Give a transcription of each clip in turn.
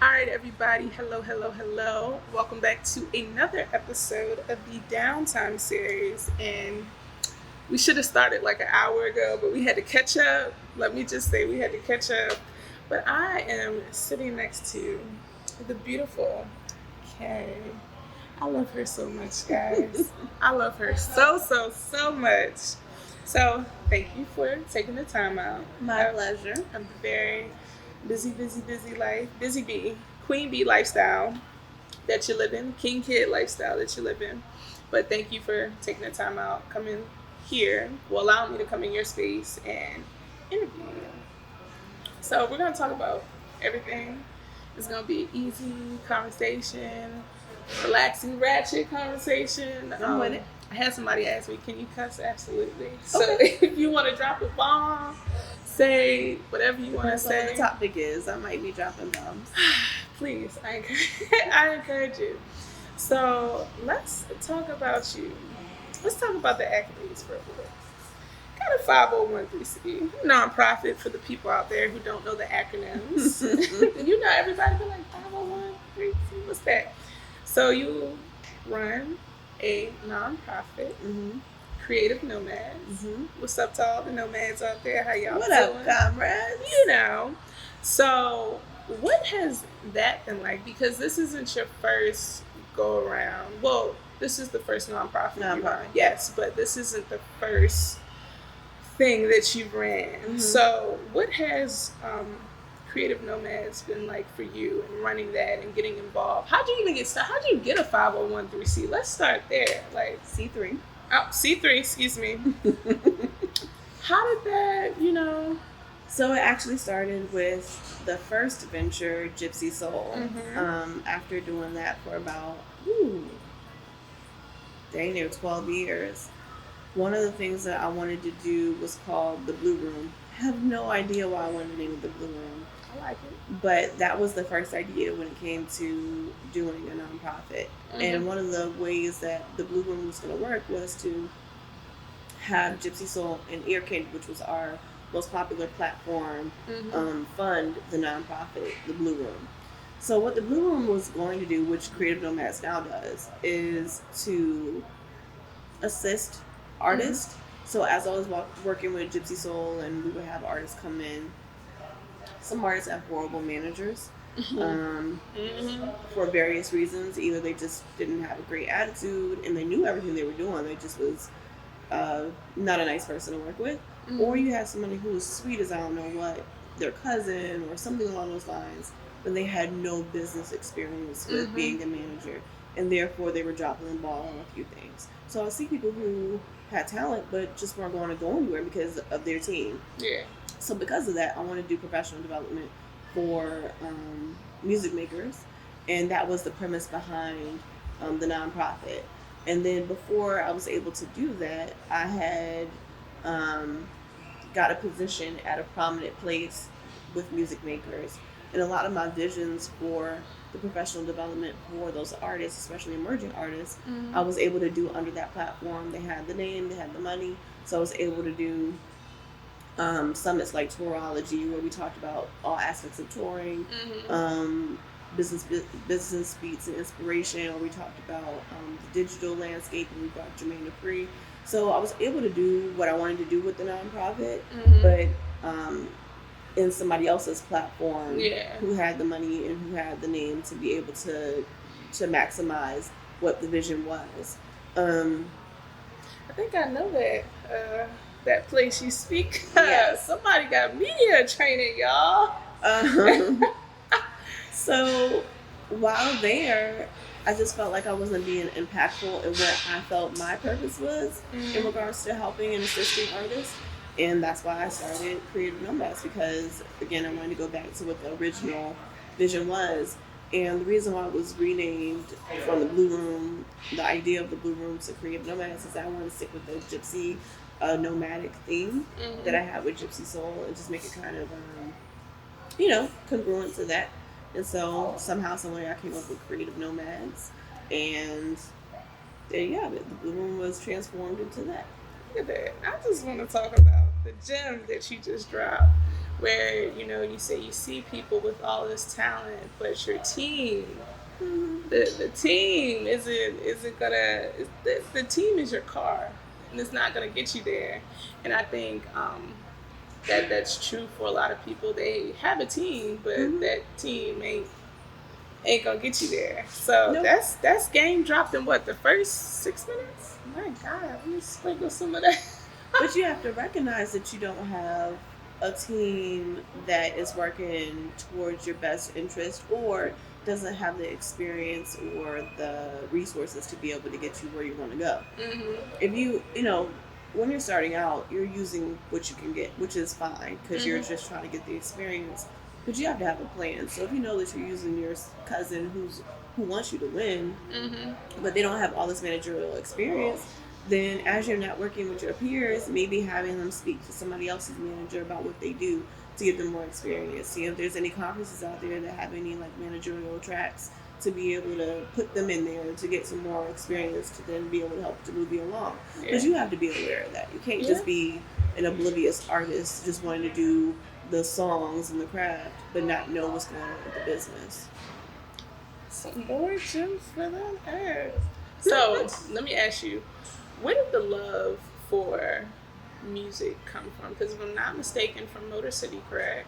All right, everybody. Hello, hello, hello. Welcome back to another episode of the Downtime series. And we should have started like an hour ago, but we had to catch up. Let me just say we had to catch up. But I am sitting next to the beautiful Kay. I love her so much, guys. I love her so much. So thank you for taking the time out. My pleasure. I'm very busy life, busy bee, queen bee lifestyle that you live in, king kid lifestyle that you live in. But thank you for taking the time out, coming here, well, allowing me to come in your space and interview you. So we're gonna talk about everything. It's gonna be an easy conversation, relaxing, ratchet conversation. I'm with it. I had somebody ask me, "Can you cuss?" Absolutely. So if you want to drop a bomb, say whatever you want to say. What the topic is, I might be dropping bombs. Please, I encourage you. So let's talk about you. Let's talk about the accolades for a bit. Got a 501c nonprofit for the people out there who don't know the acronyms. You know, everybody be like 501c. What's that? So you run a nonprofit. Creative Nomads. What's up to all the nomads out there? How y'all What doing? up, comrades? You know. So what has that been like? Because this isn't your first go around. Well, this is the first nonprofit you run. Yes, but this isn't the first thing that you ran. So what has Creative Nomads been like for you and running that and getting involved? How'd you even get started? How'd you get a 501c? Let's start there. Like C3. Oh, C3, excuse me. How did that, So it actually started with the first venture, Gypsy Soul. After doing that for about, dang near 12 years, one of the things that I wanted to do was called the Blue Room. I have no idea why I wanted to name it the Blue Room. I like it. But that was the first idea when it came to doing a nonprofit. And one of the ways that the Blue Room was going to work was to have Gypsy Soul and Ear Candy, which was our most popular platform, fund the nonprofit, the Blue Room. So what the Blue Room was going to do, which Creative Nomads now does, is to assist artists. So as I was working with Gypsy Soul and we would have artists come in, some artists have horrible managers for various reasons. Either they just didn't have a great attitude and they knew everything they were doing. They just was not a nice person to work with. Or you have somebody who was sweet as I don't know what, their cousin or something along those lines, but they had no business experience with being a manager. And therefore they were dropping the ball on a few things. So I see people who had talent but just weren't going to go anywhere because of their team. Yeah. So because of that, I want to do professional development for music makers. And that was the premise behind the nonprofit. And then before I was able to do that, I had got a position at a prominent place with music makers. And a lot of my visions for the professional development for those artists, especially emerging artists, I was able to do under that platform. They had the name, they had the money. So I was able to do summits like Tourology, where we talked about all aspects of touring, business beats and inspiration, where we talked about the digital landscape, and we brought Jermaine Dupree. So I was able to do what I wanted to do with the nonprofit, but in somebody else's platform who had the money and who had the name to be able to maximize what the vision was. I think I know that place you speak. Yes. Somebody got media training, y'all. So while there, I just felt like I wasn't being impactful in what I felt my purpose was in regards to helping and assisting artists. And that's why I started Creative Nomads, because again, I wanted to go back to what the original vision was. And the reason why it was renamed from the Blue Room, the idea of the Blue Room, to Creative Nomads, is I wanted to stick with the gypsy nomadic theme that I had with Gypsy Soul and just make it kind of, congruent to that. And so somehow, someway, I came up with Creative Nomads. And there you have it. The Blue Room was transformed into that. Look at that. I just want to talk about the gem that you just dropped. where, you know, you say you see people with all this talent, but your team, the team isn't gonna, the team is your car, and it's not gonna get you there. And I think that's true for a lot of people. They have a team, but that team ain't gonna get you there. So Nope. that's game dropped in what, the first 6 minutes? My God, let me sprinkle some of that. But you have to recognize that you don't have a team that is working towards your best interest or doesn't have the experience or the resources to be able to get you where you want to go. If you know, when you're starting out, you're using what you can get, which is fine because you're just trying to get the experience. But you have to have a plan. So if you know that you're using your cousin who wants you to win, but they don't have all this managerial experience, then as you're networking with your peers, maybe having them speak to somebody else's manager about what they do to give them more experience. See if there's any conferences out there that have any like managerial tracks to be able to put them in there to get some more experience to then be able to help to move you along. Because you have to be aware of that. You can't just be an oblivious artist just wanting to do the songs and the craft, but not know what's going on with the business. Some more gems for them ass. So let me ask you, where did the love for music come from? Because if I'm not mistaken, from Motor City, correct?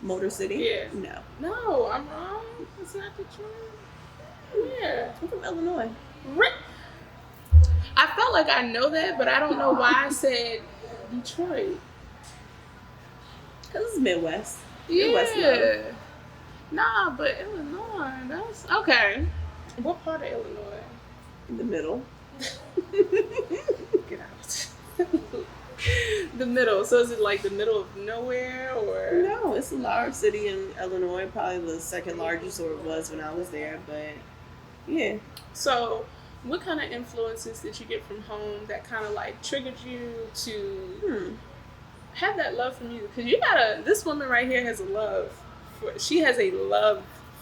Motor City? Yeah. No, I'm wrong. It's not Detroit. Yeah. I'm from Illinois. I felt like I know that, but I don't know why I said Detroit. Because it's Midwest. Yeah. Midwest love. Nah, but Illinois, that's okay. What part of Illinois? In the middle. Get out. The middle. So is it like the middle of nowhere or? No, it's a large city in Illinois, probably the second largest, or it was when I was there, but yeah. So what kind of influences did you get from home that kind of like triggered you to have that love for music? Because this woman right here has a love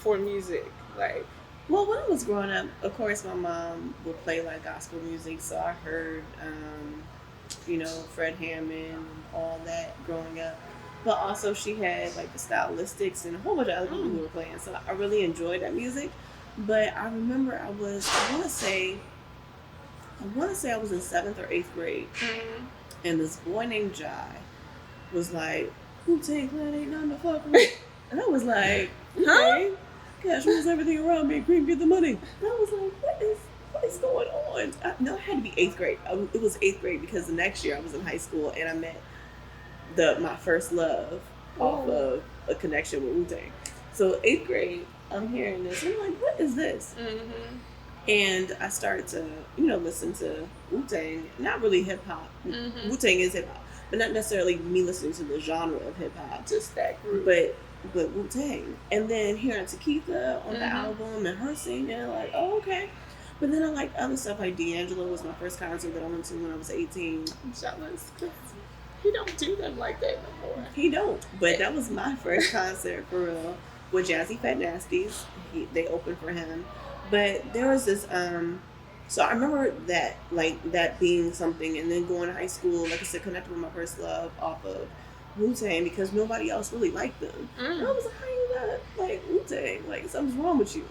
for music. Like, well, when I was growing up, of course, my mom would play like gospel music, so I heard, Fred Hammond and all that growing up. But also, she had like the Stylistics and a whole bunch of other people who were playing, so I really enjoyed that music. But I remember I want to say I was in 7th or 8th grade, and this boy named Jai was like, "Wu-Tang Clan ain't nothing to fuck with," and I was like, "Okay." Cash rules everything around me. Cream, get the money. And I was like, what is going on? It had to be 8th grade. It was 8th grade because the next year I was in high school and I met my first love off of a connection with Wu-Tang. So 8th grade, I'm hearing this. And I'm like, what is this? And I started to, listen to Wu-Tang. Not really hip hop. Wu-Tang is hip hop, but not necessarily me listening to the genre of hip hop. Just that group. But Wu-Tang. And then hearing Takitha on the album and her singing, like, oh, okay. But then I liked other stuff, like D'Angelo was my first concert that I went to when I was 18. I'm jealous, because he don't do them like that no more. He don't. But that was my first concert, for real, with Jazzy Fat Nasties. They opened for him. But there was this, so I remember that, like, that being something, and then going to high school, like I said, connected with my first love off of Wu-Tang because nobody else really liked them. And I was like, how you not like Wu-Tang? Like, something's wrong with you.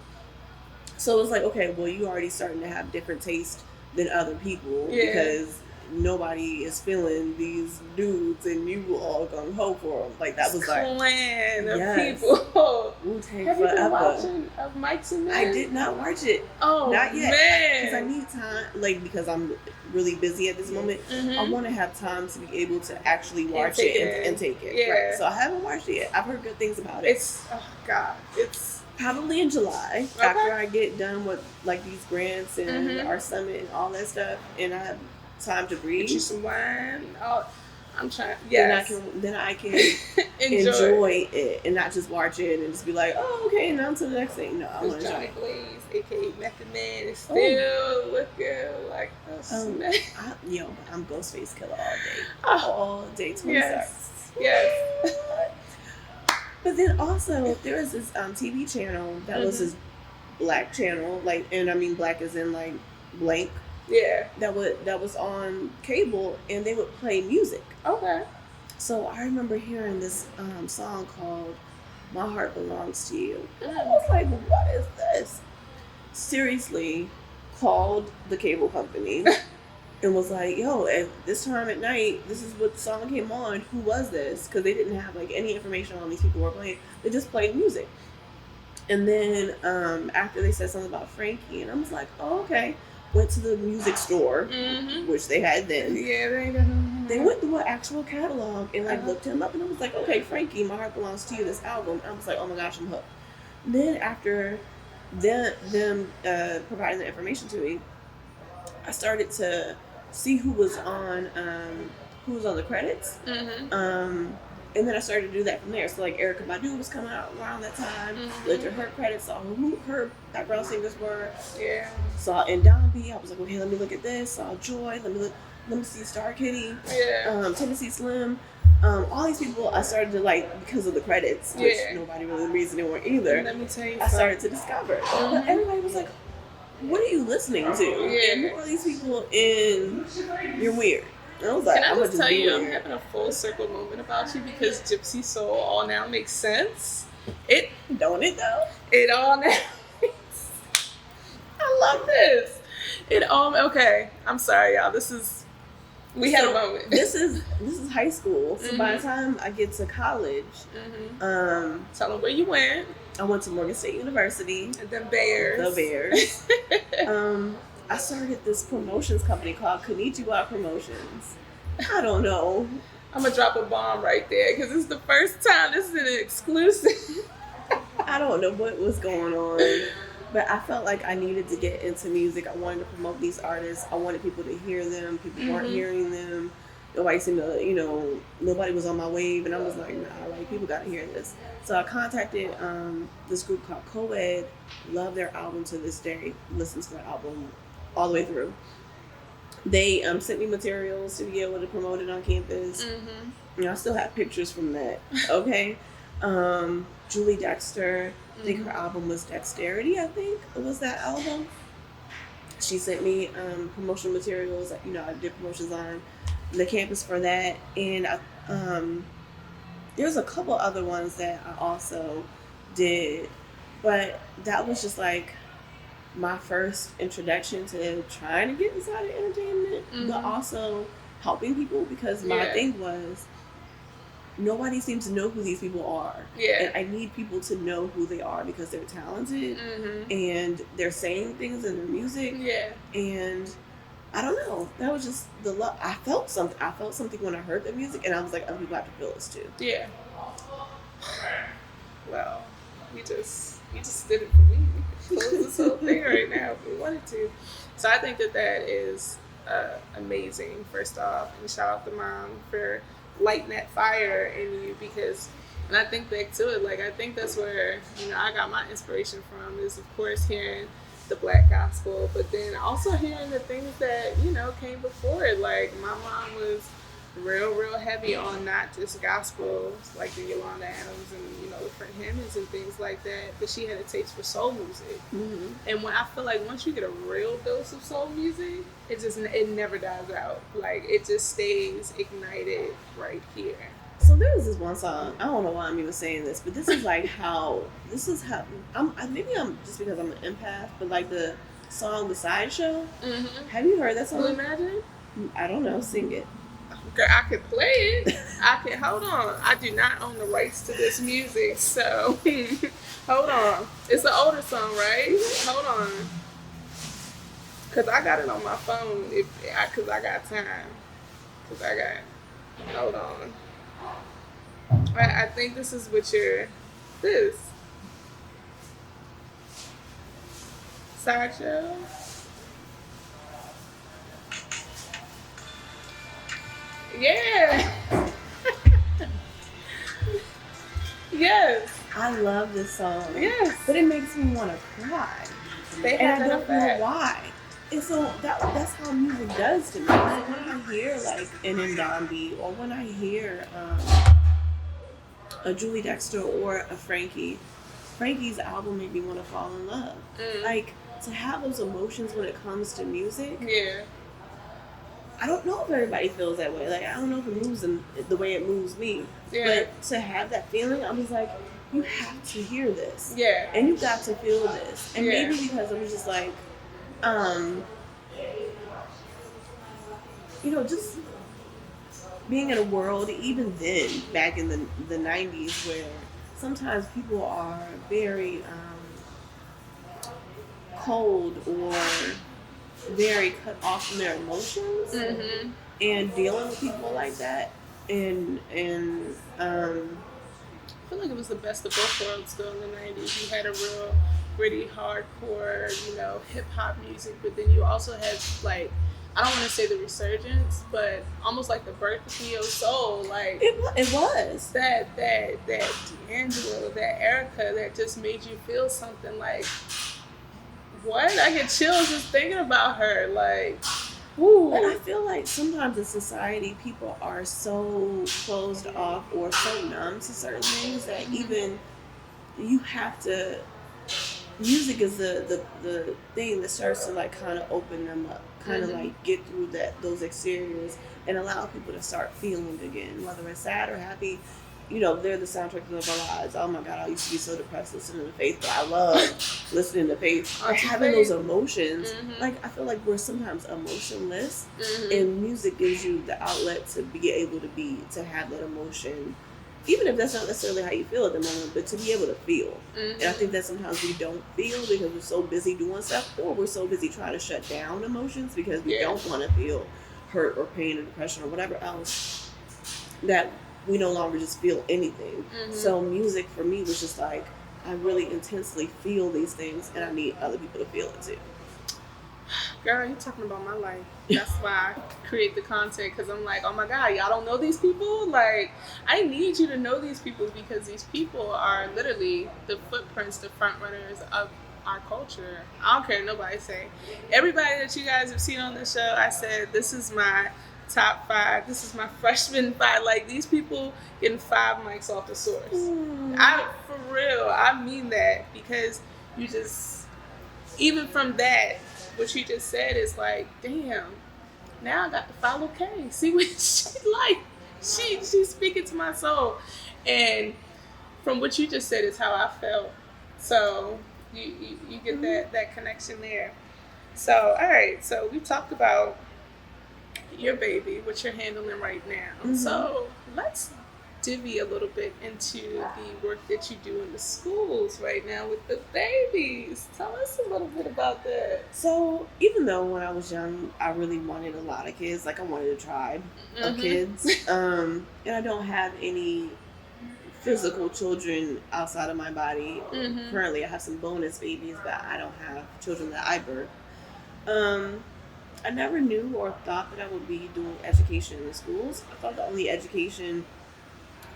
So it was like, okay, well, you already starting to have different taste than other people because nobody is feeling these dudes and you all gung ho for them. Like, that was like clan of people. Wu-Tang Have forever. You been watching of Mike's and Men? I did not watch it. Oh, not yet. Man. Because I need time, like, because I'm really busy at this moment. I want to have time to be able to actually watch it and take it. Yeah. Right. So I haven't watched it yet. I've heard good things about it. It's probably in July after I get done with like these grants and our summit and all that stuff, and I have time to breathe. Get you some wine. Oh, I'm trying. Yes. Then I can enjoy it and not just watch it and just be like, oh, okay, now to the next thing. No, I want to enjoy it. Blaze, aka Method Man, is still looking like a snack. I'm Ghostface Killer all day. 24. Yes. But then also there was this TV channel that was this black channel, like, and I mean black as in like blank. Yeah. That was on cable, and they would play music. Okay. So I remember hearing this song called "My Heart Belongs to You," and I was like, "What is this?" Seriously, called the cable company and was like, "Yo, at this time at night, this is what song came on. Who was this?" Because they didn't have like any information on these people who were playing. They just played music. And then after they said something about Frankie, and I was like, "Oh, okay." Went to the music store, which they had then. Yeah, they went through an actual catalog and like looked him up, and I was like, "Okay, Frankie, My Heart Belongs to You." This album, I was like, "Oh my gosh, I'm hooked." Then after them providing the information to me, I started to see who was on the credits. And then I started to do that from there. So like Erykah Badu was coming out around that time. Looked at her credits, saw who her background singers were. Yeah. Saw Ndombi. I was like, okay, let me look at this. Saw Joy. Let me see Star Kitty. Yeah. Tennessee Slim. All these people I started to like because of the credits, which nobody really reason they weren't either. Let me tell you, I started to discover. But everybody was like, "What are you listening to? Yeah. And who are these people?" And you're weird. And I was like, "Can I just tell you, weird. I'm having a full circle moment about you because Gypsy Soul all now makes sense. It Don't it though? It all now. I love this. It all okay. I'm sorry, y'all. We had a moment. This is high school. So by the time I get to college, tell them where you went. I went to Morgan State University. And the Bears. I started this promotions company called Kayenecha Promotions. I don't know. I'm gonna drop a bomb right there because it's the first time. This is an exclusive. I don't know what was going on, but I felt like I needed to get into music. I wanted to promote these artists. I wanted people to hear them. People weren't hearing them. Nobody seemed to, nobody was on my wave, and I was like, nah, like people gotta hear this. So I contacted this group called Co-Ed. Love their album to this day. Listen to their album all the way through. They sent me materials to be able to promote it on campus. And I still have pictures from that. Okay. Julie Dexter, I think her album was Dexterity, I think it was that album. She sent me promotional materials. I did promotions on the campus for that. And there's a couple other ones that I also did. But that was just like my first introduction to trying to get inside of entertainment, but also helping people because my thing was nobody seems to know who these people are. Yeah. And I need people to know who they are because they're talented and they're saying things in their music. Yeah. And I don't know. That was just the love. I felt something when I heard the music, and I was like, other people have to feel this too. Yeah. Well, you just did it for me. We could close this whole thing right now if we wanted to. So I think that is amazing, first off, and shout out to Mom for lighting that fire in you because, and I think back to it, like I think that's where, I got my inspiration from is of course hearing the Black gospel, but then also hearing the things that, came before it. Like my mom was real heavy on not just gospel, like the Yolanda Adams and, different hymns and things like that, but she had a taste for soul music. And when I feel like once you get a real dose of soul music, it never dies out. Like it just stays ignited right here. So there was this one song, I don't know why I'm even saying this, but this is how maybe I'm just because I'm an empath, but like the song The Sideshow. Have you heard that song? Will Imagine? I don't know, sing it. Girl, I could play it. Hold on. I do not own the rights to this music, so hold on. It's an older song, right? Hold on. Because I got it on my phone because I got time. Hold on. I think this is what this. Sideshow. Yeah. Yes. I love this song. Yes. But it makes me want to cry. And I don't know why. And so that's how music does to me. Like when I hear like an Ndombi or when I hear a Julie Dexter or a Frankie's album made me want to fall in love. Like to have those emotions when it comes to music. Yeah. I don't know if everybody feels that way. Like, I don't know if it moves in the way it moves me. Yeah. But to have that feeling, I'm just like, you have to hear this. Yeah. And you got to feel this. And Yeah. maybe because I was just like, just being in a world, even then, back in the 90s, where sometimes people are very cold or very cut off from their emotions, and dealing with people like that, and I feel like it was the best of both worlds though in the 90s. You had a real gritty, hardcore, hip hop music, but then you also had like, I don't want to say the resurgence, but almost like the birth of neo soul. Like it was that D'Angelo, that Erica, that just made you feel something. Like, what? I get chills just thinking about her. Like, ooh. And I feel like sometimes in society, people are so closed off or so numb to certain things that even you have to. Music is the thing that starts to like kind of open them up, kind of like get through those exteriors and allow people to start feeling again, whether it's sad or happy. They're the soundtrack of our lives. Oh my God, I used to be so depressed listening to Faith, but I love listening to Faith. Having those emotions, like I feel like we're sometimes emotionless, and music gives you the outlet to be able to have that emotion. Even if that's not necessarily how you feel at the moment, but to be able to feel. And I think that sometimes we don't feel because we're so busy doing stuff, or we're so busy trying to shut down emotions because we don't want to feel hurt or pain or depression or whatever else, that we no longer just feel anything. So music for me was just like, I really intensely feel these things and I need other people to feel it too. Girl, you're talking about my life. That's why I create the content, because I'm like, oh my God, y'all don't know these people? Like, I need you to know these people, because these people are literally the footprints, the front runners of our culture. I don't care what nobody say. Everybody that you guys have seen on the show, I said, this is my top 5. This is my freshman 5. Like, these people getting 5 mics off the source. For real, I mean that, because you just, even from that, what you just said is like, damn, now I got to follow Kay. See what she like. She's speaking to my soul. And from what you just said is how I felt. So you get that connection there. So, all right. So we talked about your baby, what you're handling right now. So let's divvy a little bit into the work that you do in the schools right now with the babies. Tell us a little bit about that. So even though when I was young, I really wanted a lot of kids, like I wanted a tribe of kids, and I don't have any physical children outside of my body. Currently I have some bonus babies, but I don't have children that I birthed. I never knew or thought that I would be doing education in the schools. I thought the only education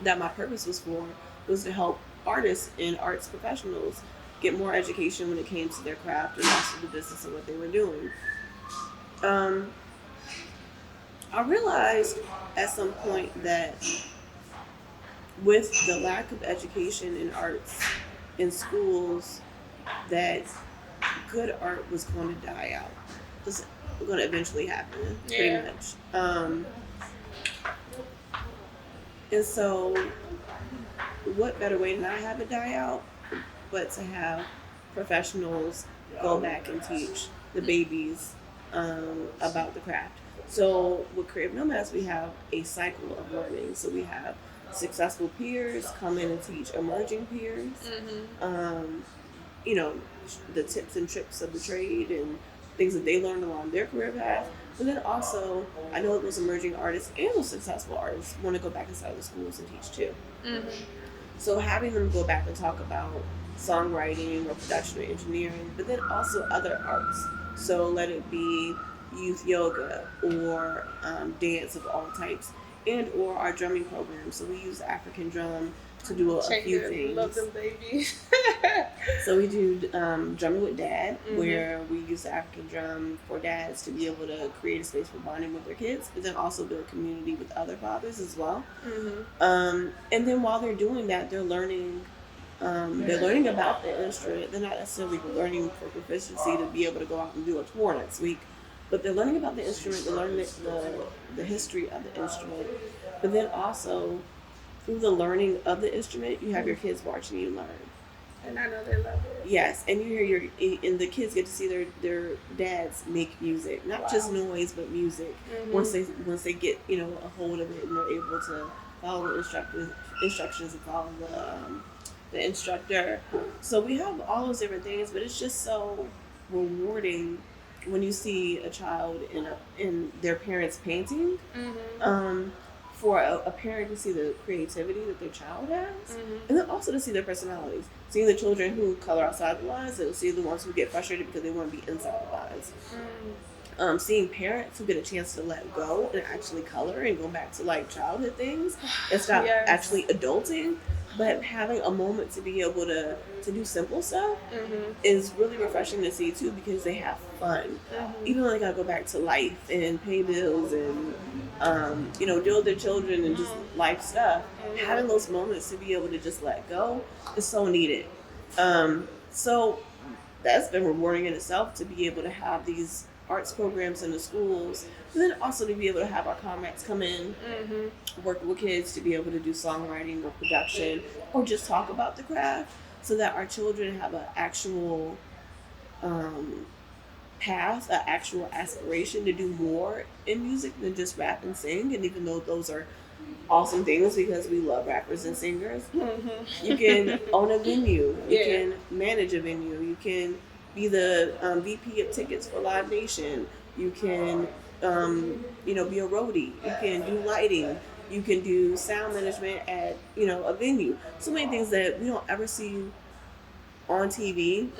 that my purpose was for was to help artists and arts professionals get more education when it came to their craft and master the business of what they were doing. I realized at some point that with the lack of education in arts in schools, that good art was going to die out. It was going to eventually happen, pretty much. And so, what better way to not have it die out, but to have professionals go back and teach the babies about the craft. So with Creative Nomads, we have a cycle of learning. So we have successful peers come in and teach emerging peers, the tips and tricks of the trade and things that they learned along their career path. But then also, I know those emerging artists and those successful artists want to go back inside the schools and teach too. So having them go back and talk about songwriting or production or engineering, but then also other arts. So let it be youth yoga or dance of all types, and or our drumming program. So we use African drum to do a few things. Love them, baby. So we do drumming with dad, where we use the African drum for dads to be able to create a space for bonding with their kids, but then also build community with other fathers as well. And then while they're doing that, they're learning about the instrument. They're not necessarily learning for proficiency to be able to go out and do a tour next week, But they're learning about the instrument, they're learning the history of the instrument. But then also, through the learning of the instrument, you have your kids watching you learn. And I know they love it. Yes, and you hear and the kids get to see their dads make music, not just noise, but music. Once they get a hold of it and they're able to follow the instructions and follow the instructor. So we have all those different things, but it's just so rewarding when you see a child in their parents' painting. For a parent to see the creativity that their child has, and then also to see their personalities. Seeing the children who color outside the lines, and see the ones who get frustrated because they want to be inside the lines. Seeing parents who get a chance to let go and actually color and go back to like childhood things and stop actually adulting, but having a moment to be able to do simple stuff is really refreshing to see too, because they have fun. Even when they gotta go back to life and pay bills and deal with their children and just life stuff, having those moments to be able to just let go is so needed. So that's been rewarding in itself, to be able to have these arts programs in the schools, and then also to be able to have our comrades come in, work with kids to be able to do songwriting or production or just talk about the craft, so that our children have an actual path, an actual aspiration to do more in music than just rap and sing. And even though those are awesome things, because we love rappers and singers, you can own a venue, you can manage a venue, you can be the VP of tickets for Live Nation, you can be a roadie, you can do lighting, you can do sound management at a venue. So many things that we don't ever see on TV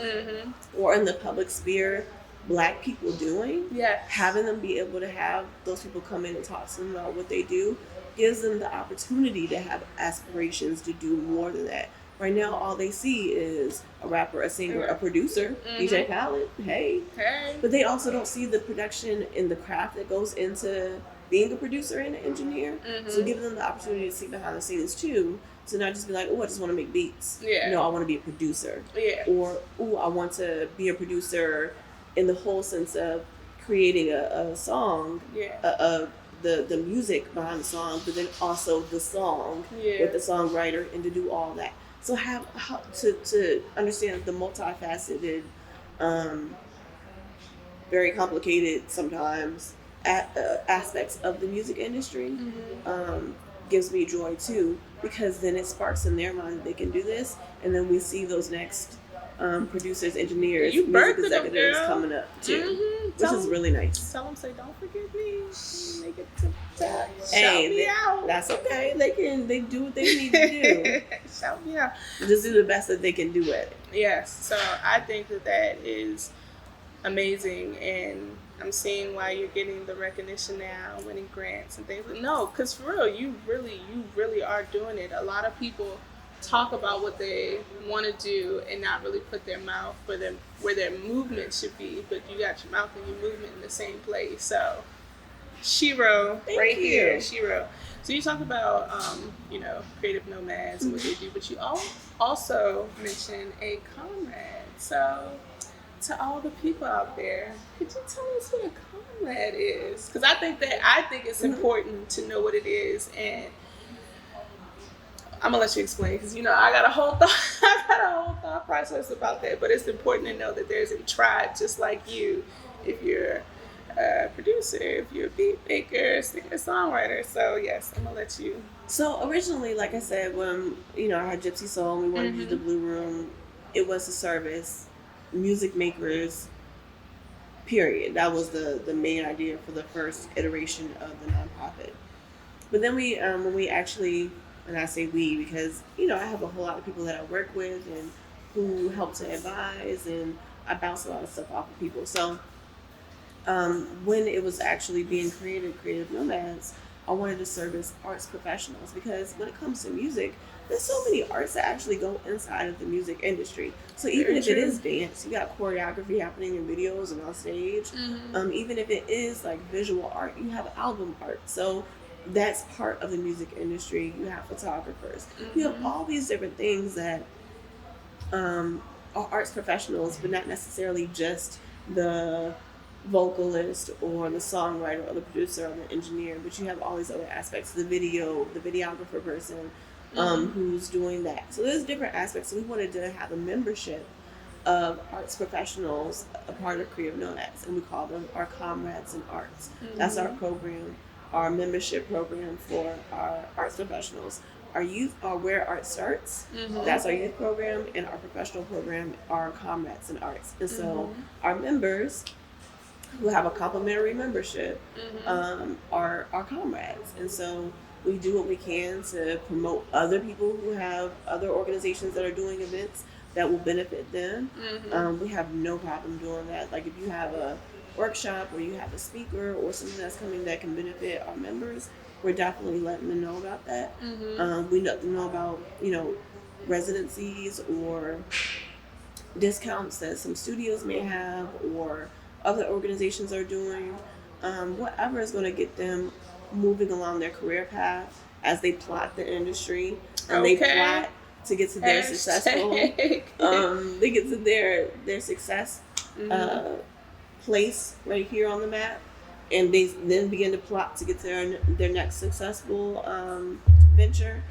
or in the public sphere Black people doing. Having them be able to have those people come in and talk to them about what they do gives them the opportunity to have aspirations to do more than that. Right now, all they see is a rapper, a singer, a producer, DJ Khaled, hey. But they also don't see the production and the craft that goes into being a producer and an engineer. So giving them the opportunity to see behind the scenes too, to not just be like, oh, I just want to make beats. I want to be a producer. Or, oh, I want to be a producer in the whole sense of creating a song, the music behind the song, but then also the song with the songwriter, and to do all that. So have to understand the multifaceted, very complicated sometimes aspects of the music industry gives me joy too, because then it sparks in their mind that they can do this, and then we see those next producers, engineers, music executives coming up too, which is really nice. Tell them, say, don't forget me. Make it to that. Hey, shout me out. That's okay. They do what they need to do. Shout me out. Just do the best that they can do at it. Yes. So I think that is amazing, and I'm seeing why you're getting the recognition now, winning grants and things. No, because for real, you really are doing it. A lot of people talk about what they want to do and not really put their mouth where their movement should be, but you got your mouth and your movement in the same place. So Shiro, right here, Shiro. So you talk about creative nomads and what they do, but you also mentioned a comrade. So to all the people out there, could you tell us what a comrade is? Because I think it's important to know what it is, and I'm gonna let you explain, because I got a whole thought process about that. But it's important to know that there's a tribe just like you. If you're a producer, if you're a beat maker, singer, songwriter. So yes, I'm gonna let you. So originally, like I said, when I had Gypsy Soul and we wanted to do the Blue Room, it was to service music makers. Period. That was the main idea for the first iteration of the nonprofit. But then when we actually, and I say we because, I have a whole lot of people that I work with and who help to advise, and I bounce a lot of stuff off of people. So when it was actually being created, Creative Nomads, I wanted to service arts professionals, because when it comes to music, there's so many arts that actually go inside of the music industry. So even if it is dance, you got choreography happening in videos and on stage. Even if it is like visual art, you have album art. So that's part of the music industry. You have photographers. You have all these different things that are arts professionals, but not necessarily just the vocalist or the songwriter or the producer or the engineer, but you have all these other aspects, the videographer person who's doing that. So there's different aspects. So we wanted to have a membership of arts professionals, a part of Creative Nomads, and we call them our comrades in arts. That's our program, our membership program for our arts professionals. Our youth are where art starts. That's our youth program, and our professional program are comrades in arts. And so our members who have a complimentary membership are our comrades. And so we do what we can to promote other people who have other organizations that are doing events that will benefit them. We have no problem doing that. Like if you have a workshop or you have a speaker or something that's coming that can benefit our members, we're definitely letting them know about that. We let them know about, residencies or discounts that some studios may have or other organizations are doing. Whatever is going to get them moving along their career path as they plot the industry and they plot to get to their successful. They get to their success place right here on the map, and they then begin to plot to get to their next successful venture.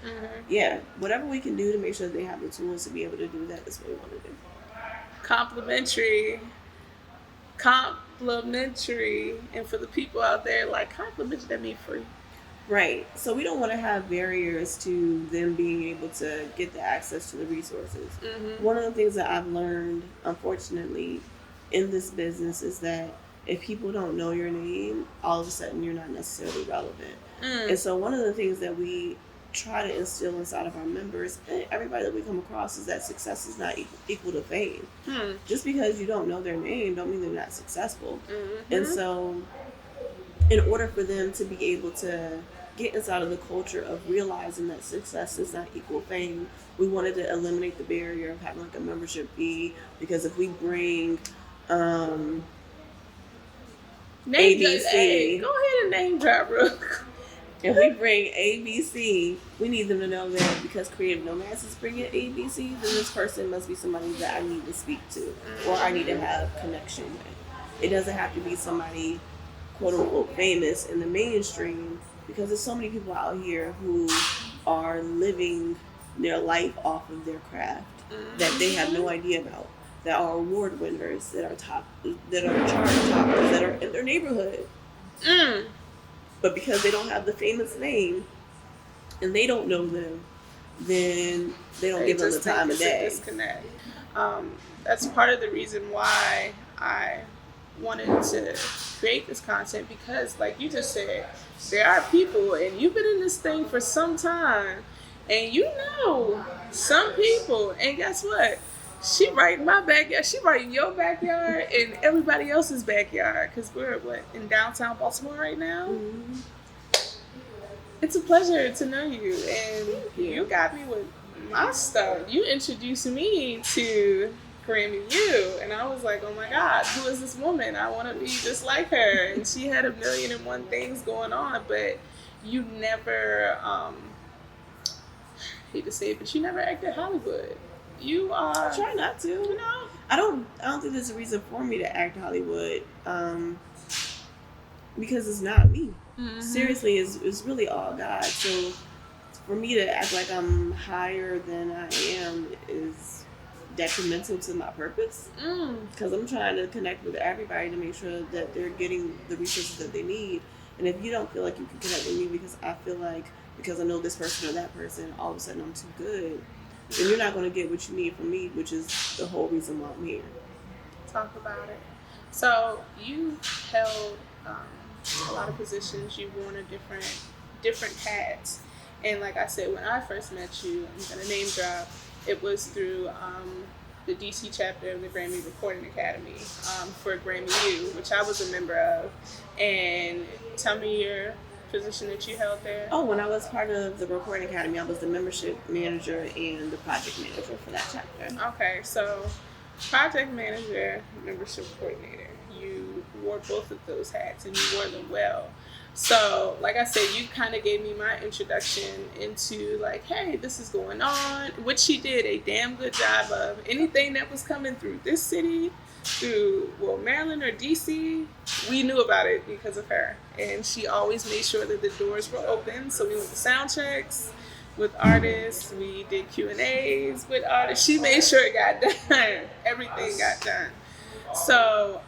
Yeah, whatever we can do to make sure that they have the tools to be able to do that is what we want to do. Complimentary, and for the people out there, like complimentary, that mean free. Right. So we don't want to have barriers to them being able to get the access to the resources. One of the things that I've learned, unfortunately, in this business is that if people don't know your name, all of a sudden you're not necessarily relevant. And so one of the things that we try to instill inside of our members and everybody that we come across is that success is not equal to fame. Just because you don't know their name don't mean they're not successful. And so in order for them to be able to get inside of the culture of realizing that success is not equal fame, we wanted to eliminate the barrier of having like a membership fee, because if we bring ABC, go ahead and name drop, bro. If we bring ABC, we need them to know that because Creative Nomads is bringing ABC, then this person must be somebody that I need to speak to or I need to have connection with. It doesn't have to be somebody quote unquote famous in the mainstream, because there's so many people out here who are living their life off of their craft that they have no idea about, that are award winners, that are chart toppers, that are in their neighborhood. But because they don't have the famous name and they don't know them, then they don't give them the time of day. Disconnect. That's part of the reason why I wanted to create this content, because like you just said, there are people, and you've been in this thing for some time, and you know some people, and guess what? She right in my backyard. She right in your backyard and everybody else's backyard, because we're in downtown Baltimore right now. It's a pleasure to know you, and you got me with my stuff. You introduced me to Grammy U, and I was like, oh my God, who is this woman? I want to be just like her. And she had 1,000,001 things going on, but you never, I hate to say it, but you never acted Hollywood. You are. I try not to. You know, I don't think there's a reason for me to act Hollywood, because it's not me. Seriously, it's really all God. So for me to act like I'm higher than I am is detrimental to my purpose, because I'm trying to connect with everybody to make sure that they're getting the resources that they need. And if you don't feel like you can connect with me because I feel like, because I know this person or that person, all of a sudden I'm too good, then you're not going to get what you need from me, which is the whole reason why I'm here. Talk about it. So you held a lot of positions. You've worn a different hats. And like I said, when I first met you, I'm going to name drop, it was through the DC chapter of the Grammy Recording Academy for Grammy U, which I was a member of. And tell me your position that you held there. Oh, when I was part of the Recording Academy, I was the membership manager and the project manager for that chapter. Okay, so project manager, membership coordinator. You wore both of those hats and you wore them well. So, like I said, you kind of gave me my introduction into like, hey, this is going on, which she did a damn good job of. Anything that was coming through this city, through, well, Maryland or DC, we knew about it because of her. And she always made sure that the doors were open. So we went to sound checks with artists. We did Q&As with artists. She made sure it got done. Everything got done. So,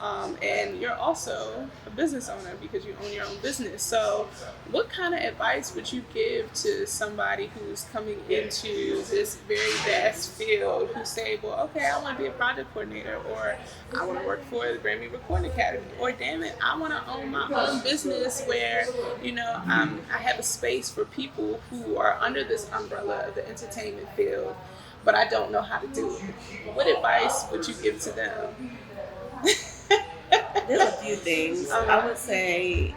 and you're also a business owner because you own your own business. So, what kind of advice would you give to somebody who's coming into this very vast field who say, well, okay, I want to be a project coordinator, or I want to work for the Grammy Recording Academy, or damn it, I want to own my own business where, I have a space for people who are under this umbrella of the entertainment field, but I don't know how to do it. What advice would you give to them? There's a few things. I would say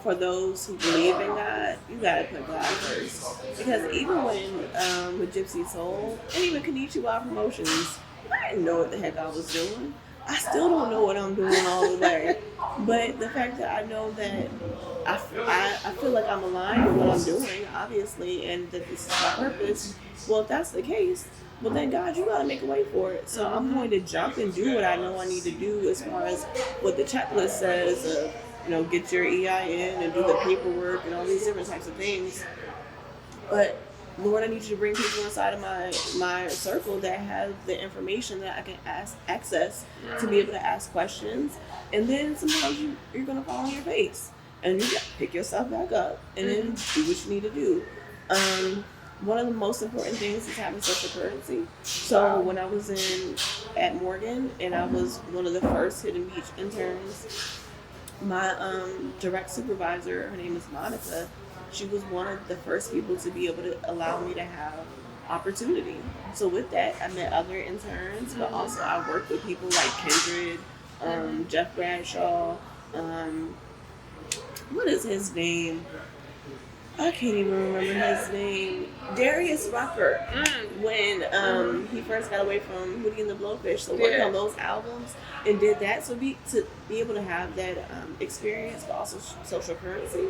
for those who believe in God, you gotta put God first. Because even when with Gypsy Soul and even Kayenecha Promotions, I didn't know what the heck I was doing. I still don't know what I'm doing all the way. But the fact that I know that I feel like I'm aligned with what I'm doing, obviously, and that this is my purpose. Well, if that's the case, well then God, you gotta make a way for it. So I'm going to jump and do what I know I need to do as far as what the checklist says. Get your EIN and do the paperwork and all these different types of things. But Lord, I need you to bring people inside of my circle that have the information that I can access to be able to ask questions. And then sometimes you're going to fall on your face. And you got to pick yourself back up and then do what you need to do. One of the most important things is having social currency. So when I was at Morgan and I was one of the first Hidden Beach interns, my direct supervisor, her name is Monica, she was one of the first people to be able to allow me to have opportunity. So with that, I met other interns, but also I worked with people like Kindred, Jeff Bradshaw, what is his name? I can't even remember his name. Darius Rucker. When he first got away from Hootie and the Blowfish, so worked on those albums and did that. So to be able to have that experience, but also social currency.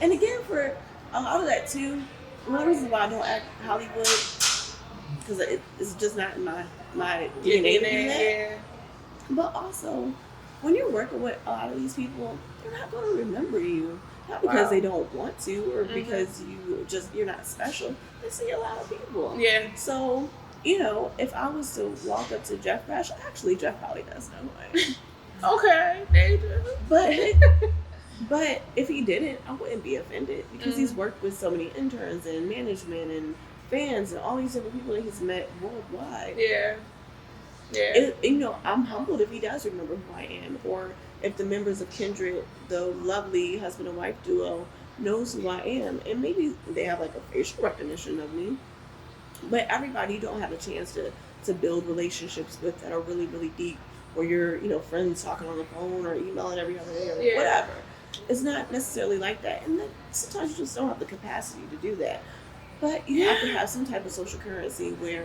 And again, for a lot of that too, one of the reasons why I don't act Hollywood, because it's just not in my DNA to do that. But also, when you're working with a lot of these people, they're not going to remember you. Not because they don't want to or because you're not special. They see a lot of people. Yeah. So, if I was to walk up to Jeff Bradshaw, actually Jeff probably does know who I am. Okay, they do. But if he didn't, I wouldn't be offended because he's worked with so many interns and management and fans and all these different people that he's met worldwide. Yeah. Yeah. I'm humbled if he does remember who I am, or if the members of Kindred, the lovely husband and wife duo, knows who I am, and maybe they have like a facial recognition of me. But everybody you don't have a chance to build relationships with that are really, really deep, or you're friends talking on the phone or emailing every other day or whatever. It's not necessarily like that, and then sometimes you just don't have the capacity to do that. But you have to have some type of social currency where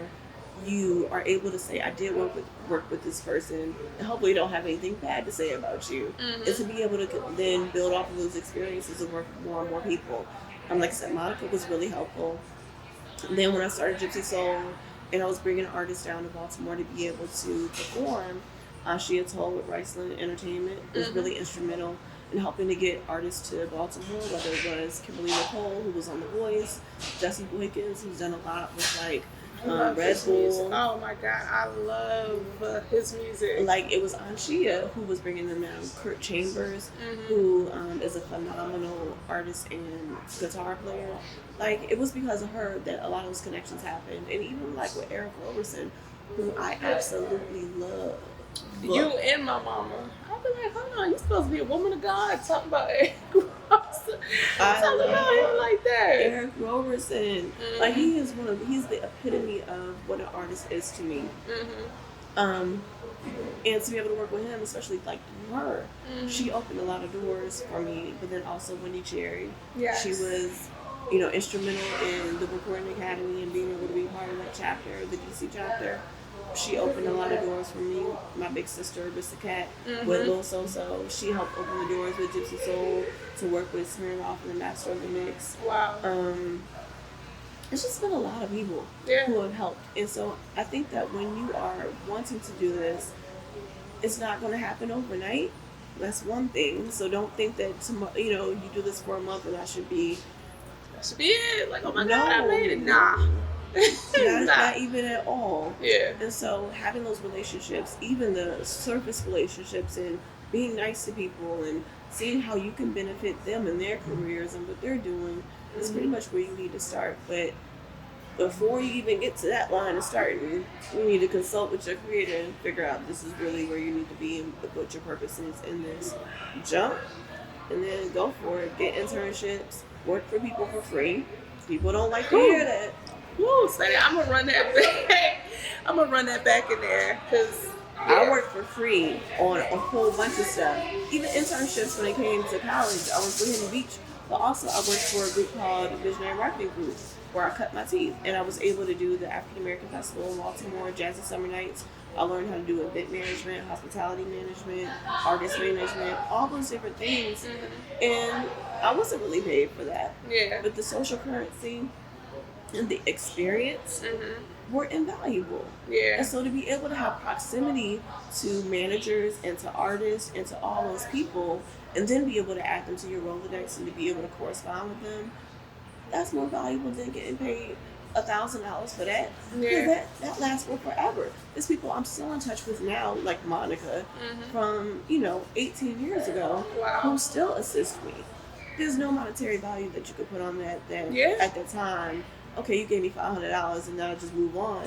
you are able to say, I did work with this person, and hopefully you don't have anything bad to say about you. And to be able to then build off of those experiences and work with more and more people. Like I said, Monica was really helpful. And then when I started Gypsy Soul and I was bringing artists down to Baltimore to be able to perform, she had told with Riceland Entertainment was really instrumental in helping to get artists to Baltimore, whether it was Kimberly Nicole, who was on The Voice, Jesse Boykins, who's done a lot with Red Bull. Oh my God, I love his music. It was Anshia who was bringing them down. Kurt Chambers, who is a phenomenal artist and guitar player. It was because of her that a lot of those connections happened. And even with Eric Roberson, who I absolutely love. You and my mama. I'll be like, hold on, you're supposed to be a woman of God talking about Eric Roberson. Talking about him like that. Eric Roberson. He's the epitome of what an artist is to me. And to be able to work with him, especially through her, she opened a lot of doors for me. But then also Wendy Cherry. Yes. She was, instrumental in the Recording Academy and being able to be part of that chapter, the DC chapter. She opened a lot of doors for me. My big sister, Mr. Cat, with Lil So. She helped open the doors with Gypsy Soul to work with Smirnoff and the Master of the Mix. Wow. It's just been a lot of people who have helped. And so I think that when you are wanting to do this, it's not going to happen overnight. That's one thing. So don't think that tomorrow, you do this for a month and That should be it. Like, oh my no, God, I made it. Nah. not even at all. Yeah. And so having those relationships, even the surface relationships, and being nice to people and seeing how you can benefit them in their careers and what they're doing is pretty much where you need to start. But before you even get to that line of starting, you need to consult with your creator and figure out this is really where you need to be and what your purpose is in this. Jump and then go for it. Get internships. Work for people for free. People don't like to hear that. Woo, say I'm gonna run that back. I'm gonna run that back in there because I worked for free on a whole bunch of stuff. Even internships when I came to college. I was in Huntington Beach, but also I worked for a group called Visionary Marketing Group, where I cut my teeth, and I was able to do the African American Festival in Baltimore, Jazzy Summer Nights. I learned how to do event management, hospitality management, artist management, all those different things. And I wasn't really paid for that. Yeah. But the social currency and the experience were invaluable. Yeah. And so to be able to have proximity to managers and to artists and to all those people, and then be able to add them to your Rolodex and to be able to correspond with them, that's more valuable than getting paid $1,000 for that. Yeah. That lasts for forever. There's people I'm still in touch with now, like Monica, from 18 years ago, who still assist me. There's no monetary value that you could put on that at the time. Okay, you gave me $500 and now I just move on.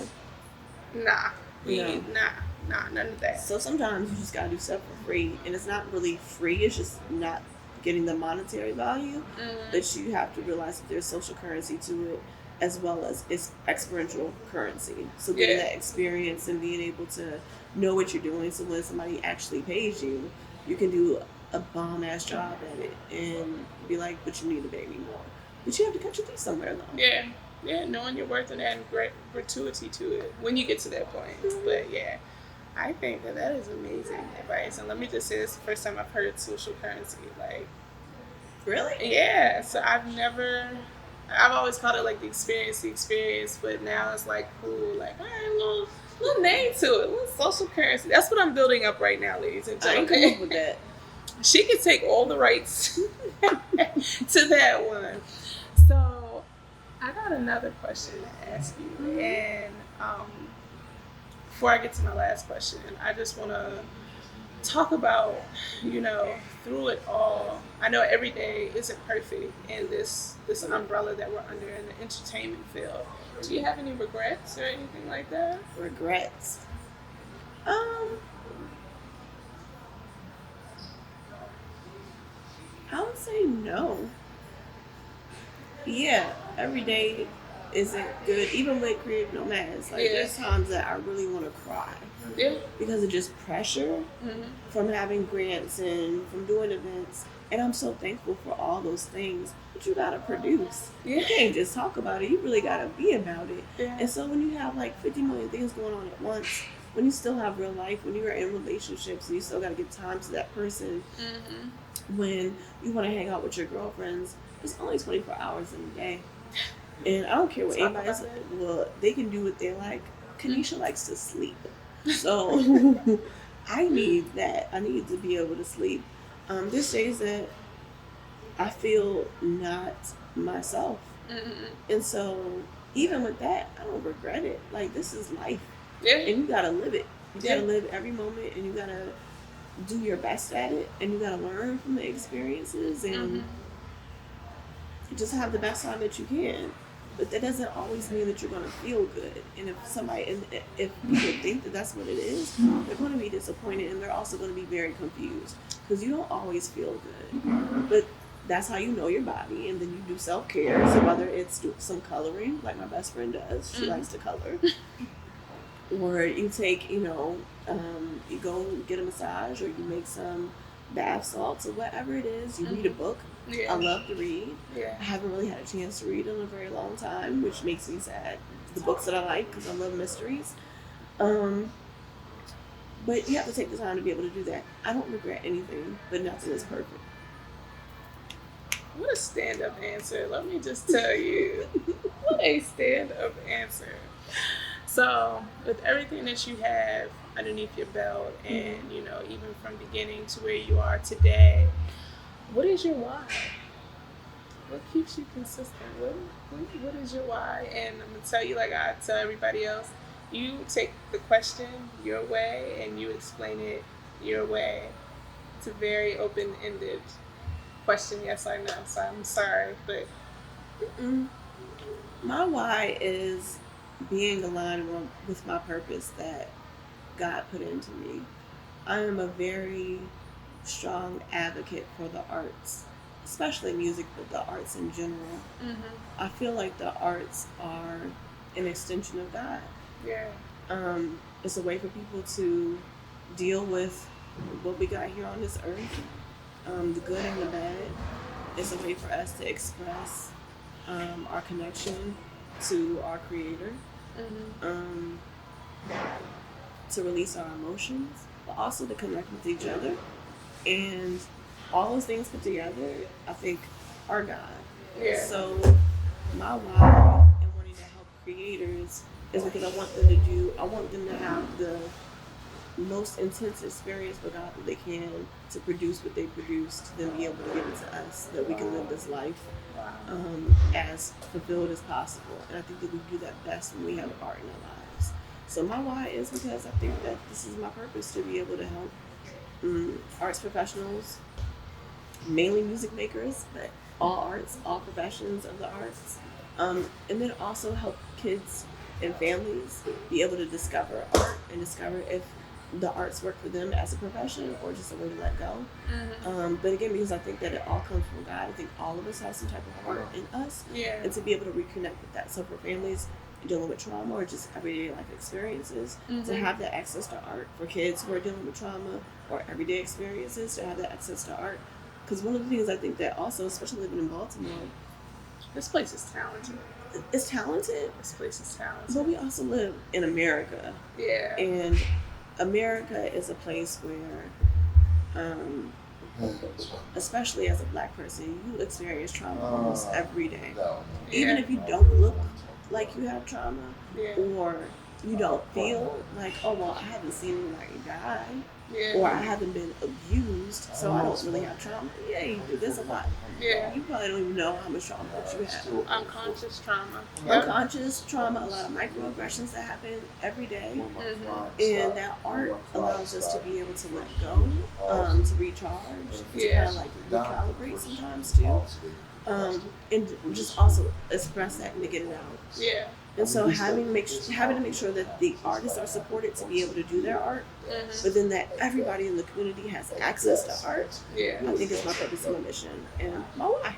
Nah, none of that. So sometimes you just gotta do stuff for free, and it's not really free. It's just not getting the monetary value, but you have to realize that there's social currency to it, as well as it's experiential currency. So getting that experience and being able to know what you're doing, so when somebody actually pays you, you can do a bomb ass job at it and be like, but you need to pay me more. But you have to cut your teeth somewhere though. Yeah, knowing your worth and adding gratuity to it when you get to that point. But yeah, I think that is amazing advice. And let me just say, this is the first time I've heard social currency. Like, really? Yeah. So I've always called it like the experience, but now it's like cool, like, all right, little name to it, little social currency. That's what I'm building up right now, ladies and gentlemen. I can come up with that. She can take all the rights to that one. So I got another question to ask you, and before I get to my last question, I just want to talk about, through it all. I know every day isn't perfect in this umbrella that we're under in the entertainment field. Do you have any regrets or anything like that? Regrets? I would say no. Yeah, every day isn't good. Even with Creative Nomads, there's times that I really want to cry. Yeah. Because of just pressure from having grants and from doing events. And I'm so thankful for all those things. But you gotta produce. Yeah. You can't just talk about it. You really gotta be about it. Yeah. And so when you have 50 million things going on at once, when you still have real life, when you're in relationships and you still gotta give time to that person, when you want to hang out with your girlfriends, there's only 24 hours in a day. And I don't care what anybody says. Well, they can do what they like. Kayenecha likes to sleep. So I need that. I need to be able to sleep. There's days that I feel not myself. And so even with that, I don't regret it. This is life. Yeah. And you gotta live it. You gotta live every moment, and you gotta do your best at it, and you gotta learn from the experiences and just have the best time that you can. But that doesn't always mean that you're gonna feel good. And if people think that that's what it is, they're gonna be disappointed, and they're also gonna be very confused because you don't always feel good. But that's how you know your body, and then you do self-care. So whether it's some coloring, like my best friend does, she likes to color, or you take, you go get a massage, or you make some bath salts, or whatever it is. You read a book. Yeah. I love to read. Yeah. I haven't really had a chance to read in a very long time, which makes me sad. The books that I like, because I love mysteries. But you have to take the time to be able to do that. I don't regret anything, but nothing is perfect. What a stand-up answer. Let me just tell you. What a stand-up answer. So, with everything that you have underneath your belt, and even from beginning to where you are today, what is your why? What keeps you consistent? What is your why? And I'm gonna tell you, like I tell everybody else, you take the question your way and you explain it your way. It's a very open-ended question, yes or no. So I'm sorry, but my why is being aligned with my purpose that God put into me. I am a very strong advocate for the arts, especially music, but the arts in general. I feel like the arts are an extension of God. Yeah. It's a way for people to deal with what we got here on this earth, the good and the bad. It's a way for us to express our connection to our Creator, to release our emotions, but also to connect with each other. And all those things put together, I think, are God. Yeah. So my why in wanting to help creators is because I want them to have the most intense experience with God that they can, to produce what they produce, to then be able to give it to us, that we can live this life as fulfilled as possible. And I think that we do that best when we have art in our lives. So my why is because I think that this is my purpose, to be able to help arts professionals, mainly music makers, but all arts, all professions of the arts, and then also help kids and families be able to discover art and discover if the arts work for them as a profession or just a way to let go. But again, because I think that it all comes from God, I think all of us have some type of art in us, and to be able to reconnect with that. So for families dealing with trauma or just everyday life experiences, to have that access to art. For kids who are dealing with trauma or everyday experiences, to have that access to art. Because one of the things I think that also, especially living in Baltimore, this place is talented. It's talented. This place is talented. But we also live in America. Yeah. And America is a place where, especially as a Black person, you experience trauma almost every day. Even if you don't look like you have trauma, or you don't feel like, oh, well, I haven't seen anybody die, or I haven't been abused, so I don't really have trauma. Yeah, you do. There's a lot. Yeah. You probably don't even know how much trauma that you have. Unconscious trauma. Unconscious trauma, a lot of microaggressions that happen every day. And that art allows us to be able to let go, to recharge, to kind of like recalibrate sometimes too. And just also express that and to get it out. Yeah. And so having to make sure that the artists are supported to be able to do their art, but then that everybody in the community has access to art, I think is my purpose and my mission and my why.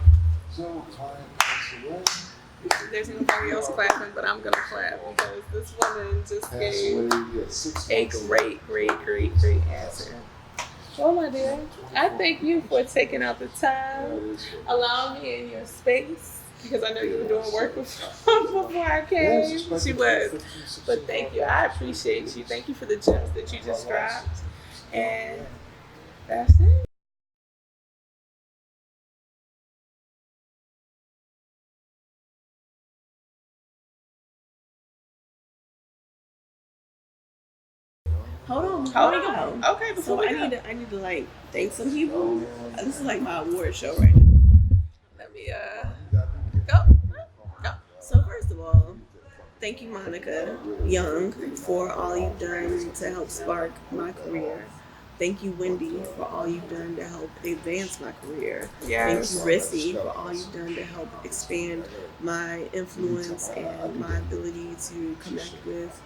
There's nobody else clapping, but I'm gonna clap because this woman just gave a great answer. Well, my dear, I thank you for taking out the time, allowing me in your space, because I know you were doing work before I came. She was. But thank you. I appreciate you. Thank you for the gems that you just dropped. And that's it. Hold on. Go. Okay, before so we I go. need to like thank some people. This is like my award show right now. Let me go. So first of all, thank you, Monica Young, for all you've done to help spark my career. Thank you, Wendy, for all you've done to help advance my career. Yes. Thank you, Rissy, for all you've done to help expand my influence and my ability to connect with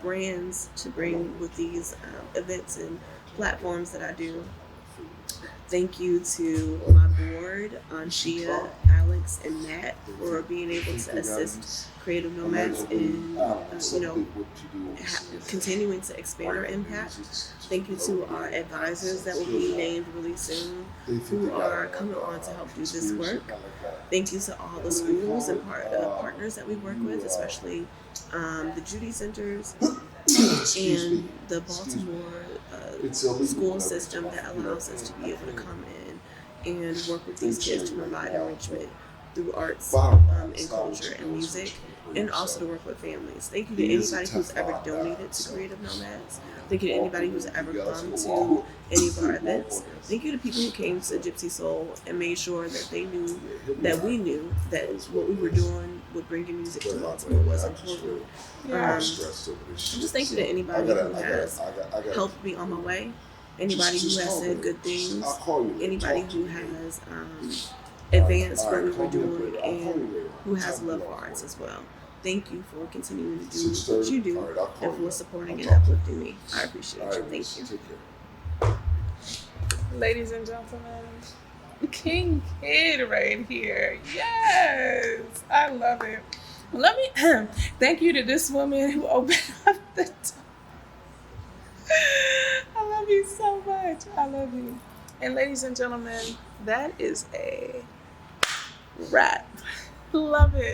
brands to bring with these events and platforms that I do. Thank you to my board, Anshia, Alex, and Matt, for being able to assist creative nomads in, continuing to expand our impact. Thank you to our advisors that will be named really soon, who are coming on to help do this work. Thank you to all the schools and partners that we work with, especially the Judy Centers and the Baltimore school system that allows us to be able to come in and work with these kids to provide enrichment through arts and culture and music. and also to work with families. Thank you to anybody who's ever donated to Creative Nomads. Thank you to anybody who's ever come to any of our events. Thank you to people who came to Gypsy Soul and made sure that they knew that we knew that what we were doing with bringing music to Baltimore was important. Just thank you to anybody who has helped me on my way. Anybody who has said good things. Anybody who has advanced what we were doing and who has love for arts as well. Thank you for continuing to do what you do and for supporting and uplifting me. I appreciate you. Thank you. Ladies and gentlemen, King Kid right here. Yes, I love it. Let me thank you to this woman who opened up the door. I love you so much. I love you. And ladies and gentlemen, that is a wrap. Love it.